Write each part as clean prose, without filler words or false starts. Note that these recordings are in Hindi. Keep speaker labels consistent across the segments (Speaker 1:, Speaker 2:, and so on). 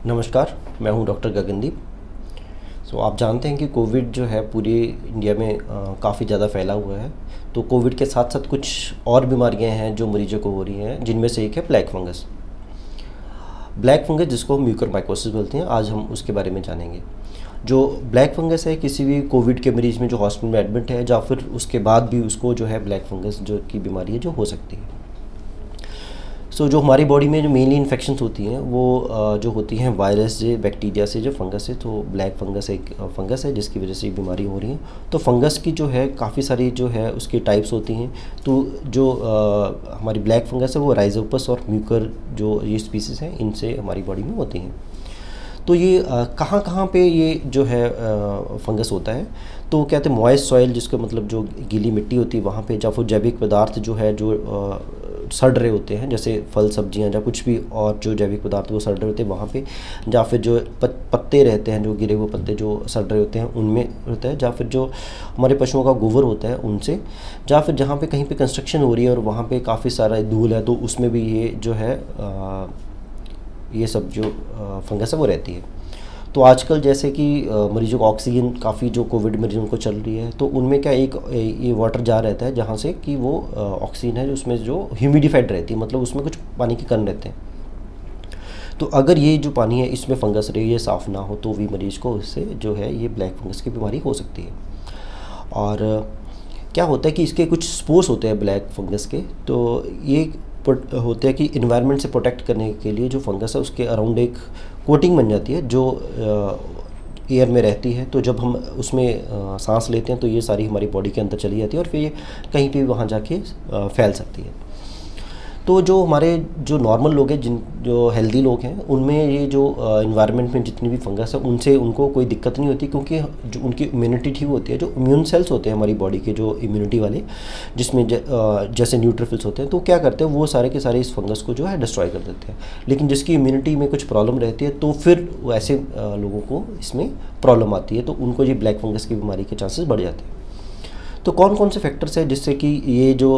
Speaker 1: नमस्कार, मैं हूं डॉक्टर गगनदीप। आप जानते हैं कि कोविड जो है पूरे इंडिया में काफ़ी ज़्यादा फैला हुआ है। तो कोविड के साथ साथ कुछ और बीमारियां हैं जो मरीजों को हो रही हैं, जिनमें से एक है ब्लैक फंगस। ब्लैक फंगस जिसको हम म्यूकरमाइकोसिस बोलते हैं, आज हम उसके बारे में जानेंगे। जो ब्लैक फंगस है, किसी भी कोविड के मरीज़ में जो हॉस्पिटल में एडमिट है या फिर उसके बाद भी उसको जो है ब्लैक फंगस जो की बीमारी है जो हो सकती है। जो हमारी बॉडी में जो मेनली इन्फेक्शंस होती हैं वो जो होती हैं वायरस से, बैक्टीरिया से, जो फंगस से। तो ब्लैक फंगस एक फंगस है जिसकी वजह से ये बीमारी हो रही है। तो फंगस की जो है काफ़ी सारी जो है उसकी टाइप्स होती हैं। तो जो हमारी ब्लैक फंगस है वो राइजोपस और म्यूकर जो ये स्पीसीज़ हैं, इनसे हमारी बॉडी में होती हैं। तो ये कहाँ कहाँ पे ये जो है फंगस होता है, तो कहते हैं मॉइस्ट सॉइल, जिसका मतलब जो गीली मिट्टी होती है वहाँ पे, या फिर जैविक पदार्थ जो है जो सड़ रहे होते हैं, जैसे फल सब्जियाँ या कुछ भी और जो जैविक पदार्थ वो सड़ रहे होते हैं वहाँ पे, या फिर जो पत्ते रहते हैं, जो गिरे हुए पत्ते जो सड़ रहे होते हैं उनमें होता है, या फिर जो हमारे पशुओं का गोबर होता है उनसे, या फिर जहाँ पे कहीं पे कंस्ट्रक्शन हो रही है और वहाँ पे काफ़ी सारा धूल है तो उसमें भी ये जो है ये सब जो फंगस है वो रहती है। तो आजकल जैसे कि मरीजों को ऑक्सीजन काफ़ी जो कोविड मरीजों को चल रही है, तो उनमें क्या एक ये वाटर जार रहता है जहाँ से कि वो ऑक्सीजन है उसमें जो ह्यूमिडिफाइड रहती है, मतलब उसमें कुछ पानी के कण रहते हैं। तो अगर ये जो पानी है इसमें फंगस रही, ये साफ़ ना हो, तो भी मरीज को इससे जो है ये ब्लैक फंगस की बीमारी हो सकती है। और क्या होता है कि इसके कुछ स्पोर्स होते हैं ब्लैक फंगस के। तो ये होते हैं कि इन्वायरमेंट से प्रोटेक्ट करने के लिए जो फंगस है उसके अराउंड एक कोटिंग बन जाती है जो एयर में रहती है। तो जब हम उसमें सांस लेते हैं तो ये सारी हमारी बॉडी के अंदर चली जाती है और फिर ये कहीं पे वहाँ जाके फैल सकती है। तो जो हमारे जो नॉर्मल लोग हैं, जिन जो हेल्दी लोग हैं, उनमें ये जो इन्वायरमेंट में जितनी भी फंगस है उनसे उनको कोई दिक्कत नहीं होती, क्योंकि जो उनकी इम्यूनिटी ठीक होती है। जो इम्यून सेल्स होते हैं हमारी बॉडी के, जो इम्यूनिटी वाले, जिसमें जैसे न्यूट्रोफिल्स होते हैं, तो क्या करते हैं वो सारे के सारे इस फंगस को जो है डिस्ट्रॉय कर देते हैं। लेकिन जिसकी इम्यूनिटी में कुछ प्रॉब्लम रहती है तो फिर ऐसे लोगों को इसमें प्रॉब्लम आती है, तो उनको ये ब्लैक फंगस की बीमारी के चांसेस बढ़ जाते हैं। तो कौन कौन से फैक्टर्स हैं जिससे कि ये जो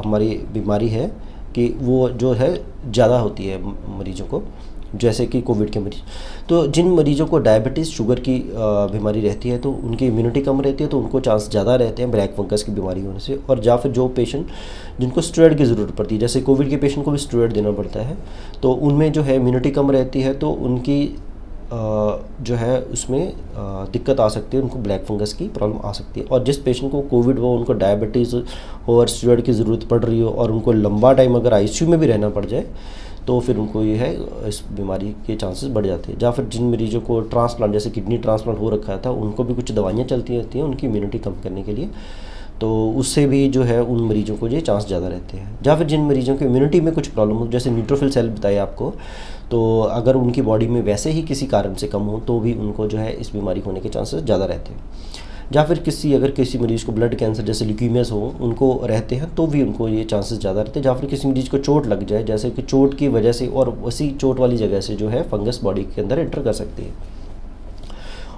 Speaker 1: हमारी बीमारी है कि वो जो है ज़्यादा होती है मरीजों को, जैसे कि कोविड के मरीज। तो जिन मरीजों को डायबिटीज़, शुगर की बीमारी रहती है तो उनकी इम्यूनिटी कम रहती है, तो उनको चांस ज़्यादा रहते हैं ब्लैक फंगस की बीमारी होने से। और या फिर जो पेशेंट जिनको स्टेरॉइड की ज़रूरत पड़ती है, जैसे कोविड के पेशेंट को भी स्टेरॉइड देना पड़ता है, तो उनमें जो है इम्यूनिटी कम रहती है, तो उनकी जो है उसमें दिक्कत आ सकती है, उनको ब्लैक फंगस की प्रॉब्लम आ सकती है। और जिस पेशेंट को कोविड हो, उनको डायबिटीज़ हो और स्टेरॉइड की ज़रूरत पड़ रही हो और उनको लंबा टाइम अगर आईसीयू में भी रहना पड़ जाए, तो फिर उनको ये है इस बीमारी के चांसेस बढ़ जाते हैं। या फिर जिन मरीजों को ट्रांसप्लांट, जैसे किडनी ट्रांसप्लांट हो रखा था, उनको भी कुछ दवाइयाँ चलती रहती हैं उनकी इम्यूनिटी कम करने के लिए, तो उससे भी जो है उन मरीजों को ये चांस ज़्यादा रहते हैं। या फिर जिन मरीजों की इम्यूनिटी में कुछ प्रॉब्लम हो, जैसे न्यूट्रोफिल सेल बताए आपको, तो अगर उनकी बॉडी में वैसे ही किसी कारण से कम हो तो भी उनको जो है इस बीमारी होने के चांसेस ज़्यादा रहते हैं। या फिर अगर किसी मरीज़ को ब्लड कैंसर जैसे ल्यूकीमियास हो, उनको रहते हैं, तो भी उनको ये चांसेस ज़्यादा रहते हैं। या फिर किसी मरीज़ को चोट लग जाए, जैसे कि चोट की वजह से और उसी चोट वाली जगह से जो है फंगस बॉडी के अंदर एंटर कर सकती है।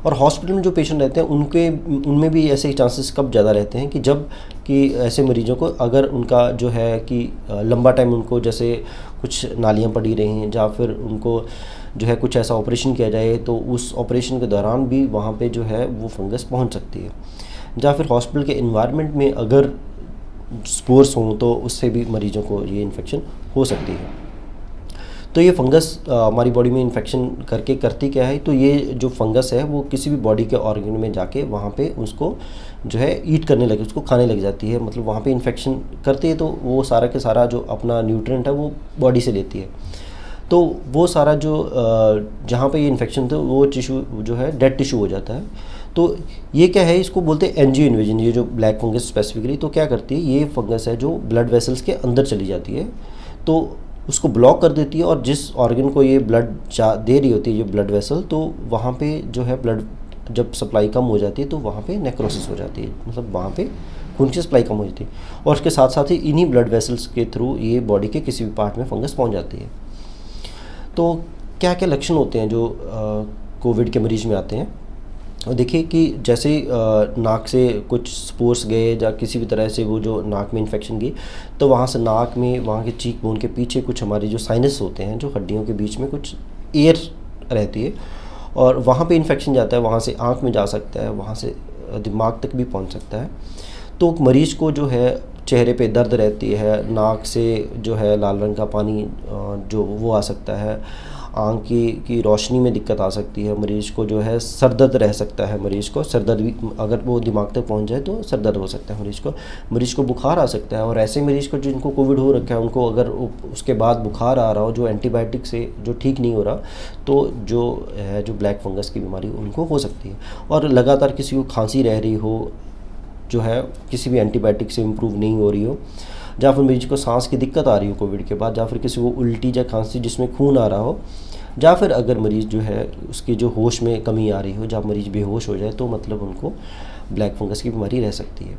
Speaker 1: और हॉस्पिटल में जो पेशेंट रहते हैं उनमें भी ऐसे ही चांसेस कब ज़्यादा रहते हैं कि ऐसे मरीजों को अगर उनका जो है कि लंबा टाइम उनको जैसे कुछ नालियाँ पड़ी रही हैं, या फिर उनको जो है कुछ ऐसा ऑपरेशन किया जाए, तो उस ऑपरेशन के दौरान भी वहाँ पे जो है वो फंगस पहुँच सकती है। या फिर हॉस्पिटल के इन्वायरमेंट में अगर स्पोर्स हों तो उससे भी मरीजों को ये इन्फेक्शन हो सकती है। तो ये फंगस हमारी बॉडी में इन्फेक्शन करती क्या है, तो ये जो फंगस है वो किसी भी बॉडी के ऑर्गन में जाके वहाँ पे उसको जो है ईट करने लगे, उसको खाने लग जाती है, मतलब वहाँ पे इन्फेक्शन करती है। तो वो सारा के सारा जो अपना न्यूट्रिएंट है वो बॉडी से लेती है, तो वो सारा जो जहाँ पे ये इन्फेक्शन था वो टिश्यू जो है डेड टिश्यू हो जाता है। तो ये क्या है, इसको बोलते हैं एंजियो इन्वेजन, ये जो ब्लैक फंगस स्पेसिफिकली। तो क्या करती है, ये फंगस है जो ब्लड वेसल्स के अंदर चली जाती है, तो उसको ब्लॉक कर देती है। और जिस ऑर्गन को ये ब्लड दे रही होती है ये ब्लड वेसल, तो वहाँ पे जो है ब्लड जब सप्लाई कम हो जाती है तो वहाँ पे नेक्रोसिस हो जाती है, मतलब वहाँ पे खून की सप्लाई कम हो जाती है। और उसके साथ साथ ही इन्हीं ब्लड वेसल्स के थ्रू ये बॉडी के किसी भी पार्ट में फंगस पहुँच जाती है। तो क्या क्या लक्षण होते हैं जो कोविड के मरीज में आते हैं, और देखिए कि जैसे नाक से कुछ स्पोर्स गए या किसी भी तरह से वो जो नाक में इन्फेक्शन गई, तो वहाँ से नाक में, वहाँ के चीक बोन के पीछे कुछ हमारे जो साइनस होते हैं, जो हड्डियों के बीच में कुछ एयर रहती है और वहाँ पे इन्फेक्शन जाता है, वहाँ से आँख में जा सकता है, वहाँ से दिमाग तक भी पहुँच सकता है। तो मरीज़ को जो है चेहरे पे दर्द रहती है, नाक से जो है लाल रंग का पानी जो वो आ सकता है, आँख की रोशनी में दिक्कत आ सकती है, मरीज़ को जो है सर दर्द रह सकता है, मरीज़ को सर दर्द भी अगर वो दिमाग तक पहुंच जाए तो सर दर्द हो सकता है मरीज़ को बुखार आ सकता है। और ऐसे मरीज़ को जिनको कोविड हो रखा है उनको अगर उसके बाद बुखार आ रहा हो जो एंटीबायोटिक से जो ठीक नहीं हो रहा, तो जो ब्लैक फंगस की बीमारी उनको हो सकती है। और लगातार किसी को खांसी रह रही हो जो है किसी भी एंटीबायोटिक से इम्प्रूव नहीं हो रही हो, या फिर मरीज को सांस की दिक्कत आ रही हो कोविड के बाद, या फिर किसी को उल्टी या खांसी जिसमें खून आ रहा हो, या फिर अगर मरीज़ जो है उसकी जो होश में कमी आ रही हो, जब मरीज़ बेहोश हो जाए, तो मतलब उनको ब्लैक फंगस की बीमारी रह सकती है।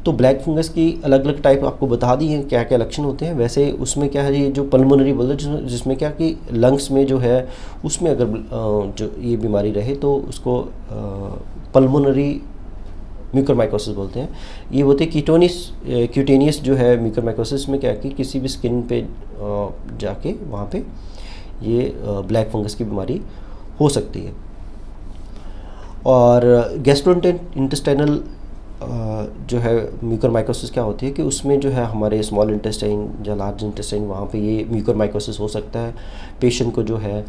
Speaker 1: तो ब्लैक फंगस की अलग अलग टाइप आपको बता दी है क्या क्या लक्षण होते हैं। वैसे उसमें क्या है, ये जो पल्मोनरी बोलते हैं जिसमें क्या कि लंग्स में जो है उसमें अगर जो ये बीमारी रहे तो उसको पल्मोनरी म्यूकरमाइकोसिस बोलते हैं। ये होते हैं क्यूटेनियस जो है म्यूकरमाइकोसिस में क्या कि किसी भी स्किन पे जाके वहाँ पे ये ब्लैक फंगस की बीमारी हो सकती है। और गैस्ट्रोइंटेस्टाइनल जो है म्यूकरमाइकोसिस क्या होती है कि उसमें जो है हमारे स्मॉल इंटेस्टाइन या लार्ज इंटेस्टाइन वहाँ पे ये म्यूकरमाइकोसिस हो सकता है। पेशेंट को जो है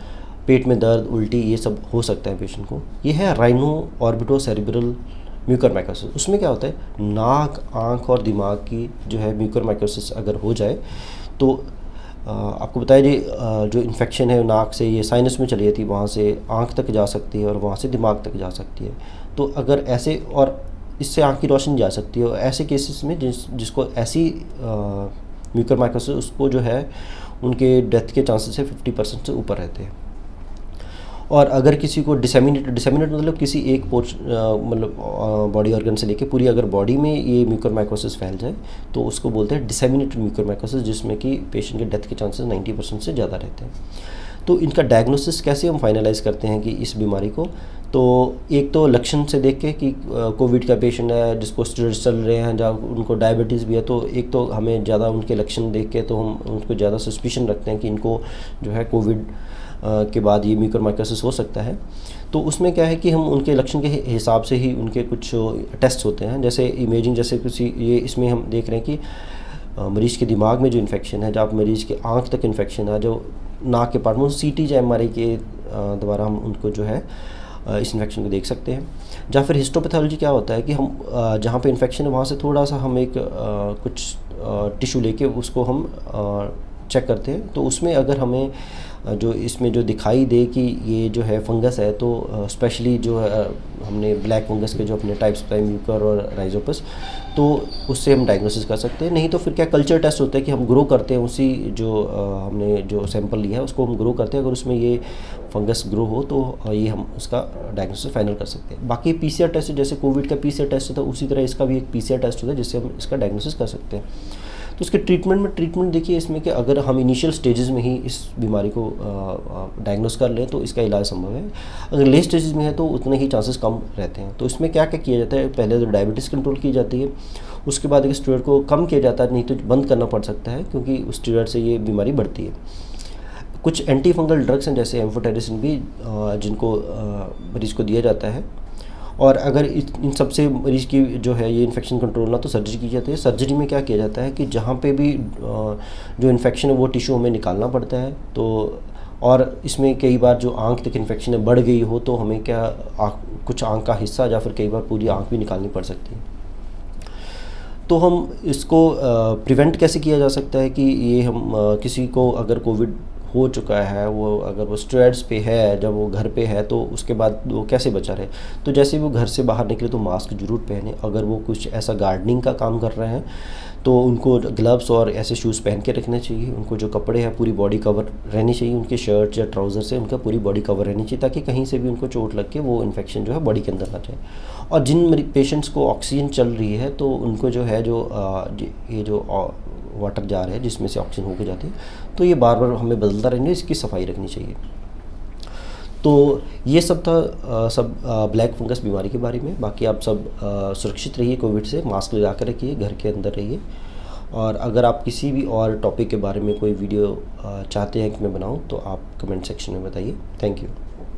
Speaker 1: पेट में दर्द, उल्टी ये सब हो सकता है पेशेंट को। ये है राइनो ऑर्बिटोसेरेब्रल म्यूकरमाइकोसिस। उसमें क्या होता है, नाक, आँख और दिमाग की जो है म्यूकरमाइकोसिस अगर हो जाए तो आपको बताया जी जो इन्फेक्शन है नाक से ये साइनस में चली जाती है, वहाँ से आँख तक जा सकती है और वहाँ से दिमाग तक जा सकती है। तो अगर ऐसे, और इससे आँख की रोशनी जा सकती है, और ऐसे केसेस में जिसको ऐसी म्यूकरमाइकोसिस उसको जो है उनके डेथ के चांसेस है 50% से ऊपर रहते हैं। और अगर किसी को डिसेमिनेट मतलब किसी एक मतलब बॉडी ऑर्गन से लेके पूरी अगर बॉडी में ये म्यूकरमाइकोसिस फैल जाए तो उसको बोलते हैं डिसेमिनेटेड म्यूकरमाइकोसिस, जिसमें कि पेशेंट के डेथ के चांसेस 90% से ज़्यादा रहते हैं। तो इनका डायग्नोसिस कैसे हम फाइनलाइज करते हैं कि इस बीमारी को, तो एक तो लक्षण से देख के कि कोविड का पेशेंट है जिसको स्टेरॉइड्स चल रहे हैं, जहाँ उनको डायबिटीज़ भी है, तो एक तो हमें ज़्यादा उनके लक्षण देख के तो हम उनको ज़्यादा सस्पिशन रखते हैं कि इनको जो है कोविड के बाद ये म्यूकरमाइकोसिस हो सकता है। तो उसमें क्या है कि हम उनके लक्षण के हिसाब से ही उनके कुछ टेस्ट होते हैं, जैसे इमेजिंग, जैसे किसी ये इसमें हम देख रहे हैं कि मरीज़ के दिमाग में जो इन्फेक्शन है, जब मरीज़ के आँख तक इन्फेक्शन है, जो नाक के पार्ट में CT या MRI के द्वारा हम उनको जो है इस इन्फेक्शन को देख सकते हैं। या फिर हिस्टोपैथोलॉजी क्या होता है कि हम जहाँ पे इन्फेक्शन है वहाँ से थोड़ा सा हम एक कुछ टिश्यू लेके उसको हम चेक करते हैं। तो उसमें अगर हमें जो इसमें जो दिखाई दे कि ये जो है फंगस है, तो स्पेशली जो है हमने ब्लैक फंगस के जो अपने टाइप्स बताए म्यूकर और राइजोपस, तो उससे हम डायग्नोसिस कर सकते हैं। नहीं तो फिर क्या कल्चर टेस्ट होता है कि हम ग्रो करते हैं उसी जो हमने जो सैंपल लिया है उसको हम ग्रो करते हैं, अगर उसमें ये फंगस ग्रो हो तो ये हम उसका डायग्नोसिस फाइनल कर सकते हैं। बाकी PCR टेस्ट, जैसे कोविड का PCR टेस्ट होता है उसी तरह इसका भी एक PCR टेस्ट होता है जिससे हम इसका डायग्नोसिस कर सकते हैं। तो उसके ट्रीटमेंट देखिए इसमें कि अगर हम इनिशियल स्टेजेस में ही इस बीमारी को डायग्नोस कर लें तो इसका इलाज संभव है। अगर लेट स्टेजेस में है तो उतने ही चांसेस कम रहते हैं। तो इसमें क्या क्या किया जाता है, पहले तो डायबिटीज़ कंट्रोल की जाती है, उसके बाद एक स्टेरॉइड को कम किया जाता है, नहीं तो बंद करना पड़ सकता है क्योंकि उस स्टेरॉइड से ये बीमारी बढ़ती है। कुछ एंटी फंगल ड्रग्स हैं जैसे एम्फोटेरिसिन भी, जिनको मरीज़ को दिया जाता है। और अगर इन सबसे मरीज़ की जो है ये इन्फेक्शन कंट्रोल ना, तो सर्जरी की जाती है। सर्जरी में क्या किया जाता है कि जहाँ पे भी जो इन्फेक्शन है वो टिश्यू हमें निकालना पड़ता है। तो और इसमें कई बार जो आँख तक इन्फेक्शन है बढ़ गई हो तो हमें क्या कुछ आँख का हिस्सा या फिर कई बार पूरी आँख भी निकालनी पड़ सकती है। तो हम इसको प्रिवेंट कैसे किया जा सकता है कि ये हम किसी को अगर कोविड हो चुका है, वो अगर वो स्टेरॉइड्स पे है, जब वो घर पे है तो उसके बाद वो कैसे बचा रहे। तो जैसे वो घर से बाहर निकले तो मास्क जरूर पहने। अगर वो कुछ ऐसा गार्डनिंग का काम कर रहे हैं तो उनको ग्लव्स और ऐसे शूज़ पहन के रखने चाहिए। उनको जो कपड़े हैं पूरी बॉडी कवर रहनी चाहिए, उनके शर्ट या ट्राउज़र से उनका पूरी बॉडी कवर रहनी चाहिए ताकि कहीं से भी उनको चोट लग के वो इन्फेक्शन जो है बॉडी के अंदर ना जाए। और जिन पेशेंट्स को ऑक्सीजन चल रही है तो उनको जो है ये जो वाटर जार है जिसमें से ऑक्सीजन होकर जाती है, तो ये बार बार हमें बदलता रहना, इसकी सफाई रखनी चाहिए। तो ये सब था सब ब्लैक फंगस बीमारी के बारे में। बाकी आप सब सुरक्षित रहिए कोविड से, मास्क लगा कर रखिए, घर के अंदर रहिए और अगर आप किसी भी और टॉपिक के बारे में कोई वीडियो चाहते हैं कि मैं बनाऊं तो आप कमेंट सेक्शन में बताइए। Thank you.